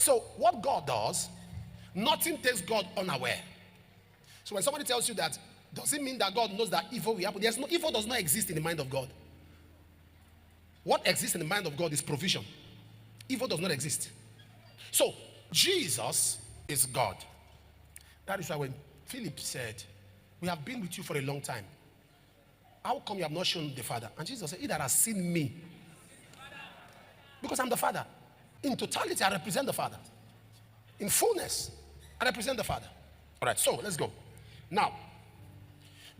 So what God does, nothing takes God unaware. So when somebody tells you that, does it mean that God knows that evil will happen? There's no, evil does not exist in the mind of God. What exists in the mind of God is provision. Evil does not exist. So Jesus is God. That is why when Philip said, we have been with you for a long time, how come you have not shown the Father? And Jesus said, he that has seen me, because I'm the Father. In totality, I represent the Father. In fullness, I represent the Father. All right, so let's go. Now,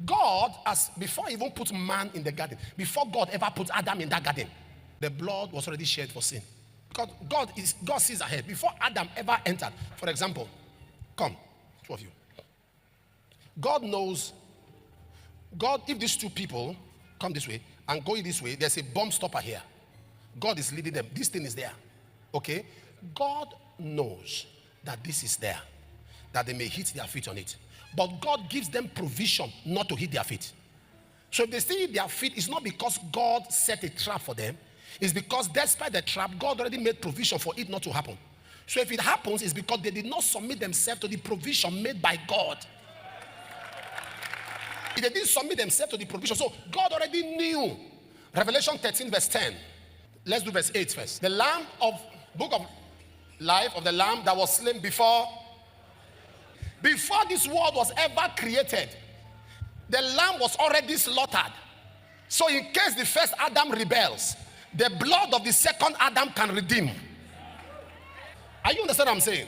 God, as before he even put man in the garden, before God ever put Adam in that garden, the blood was already shed for sin. Because God sees ahead. Before Adam ever entered, for example, come, two of you. God knows, if these two people come this way and go this way, there's a bomb stopper here. God is leading them. This thing is there. Okay? God knows that this is there, that they may hit their feet on it. But God gives them provision not to hit their feet. So if they still hit their feet, it's not because God set a trap for them. It's because despite the trap, God already made provision for it not to happen. So if it happens, it's because they did not submit themselves to the provision made by God. They didn't submit themselves to the provision. So God already knew. Revelation 13 verse 10. Let's do verse 8 first. The Lamb of, book of life of the Lamb that was slain before this world was ever created. The Lamb was already slaughtered. So in case the first Adam rebels, the blood of the second Adam can redeem. Are you understand what I'm saying?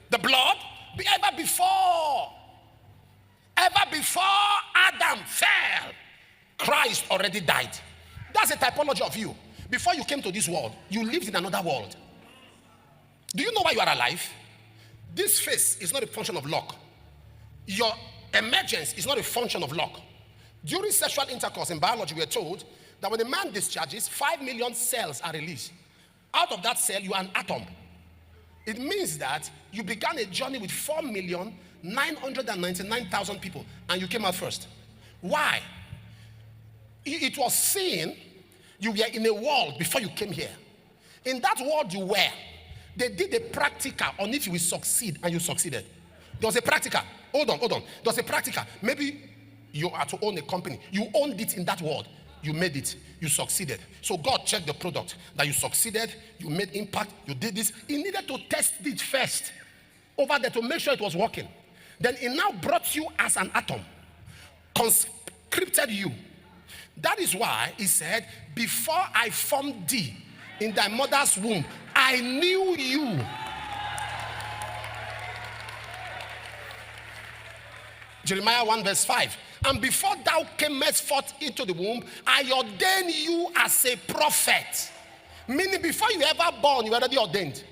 The blood, ever before Adam fell, Christ already died. That's a typology of you. Before you came to this world, you lived in another world. Do you know why you are alive? This face is not a function of luck. Your emergence is not a function of luck. During sexual intercourse in biology, we are told that when a man discharges, 5 million cells are released. Out of that cell, you are an atom. It means that you began a journey with 4,999,000 people, and you came out first. Why? It was seen you were in a world before you came here. In that world you were, they did a practical on if you will succeed, and you succeeded. There was a practical. Hold on. There was a practical. Maybe you are to own a company. You owned it in that world. You made it. You succeeded. So God checked the product that you succeeded. You made impact. You did this. He needed to test it first over there to make sure it was working. Then he now brought you as an atom. Conscripted you. That is why he said, before I formed thee in thy mother's womb, I knew you. Jeremiah 1 verse 5. And before thou camest forth into the womb, I ordained you as a prophet. Meaning before you ever born, you were already ordained.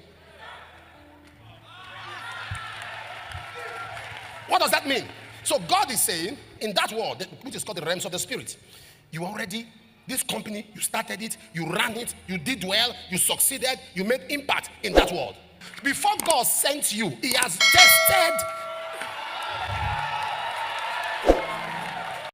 What does that mean? So God is saying, in that world, which is called the realms of the spirit, you already, this company, you started it, you ran it, you did well, you succeeded, you made impact in that world. Before God sent you, he has tested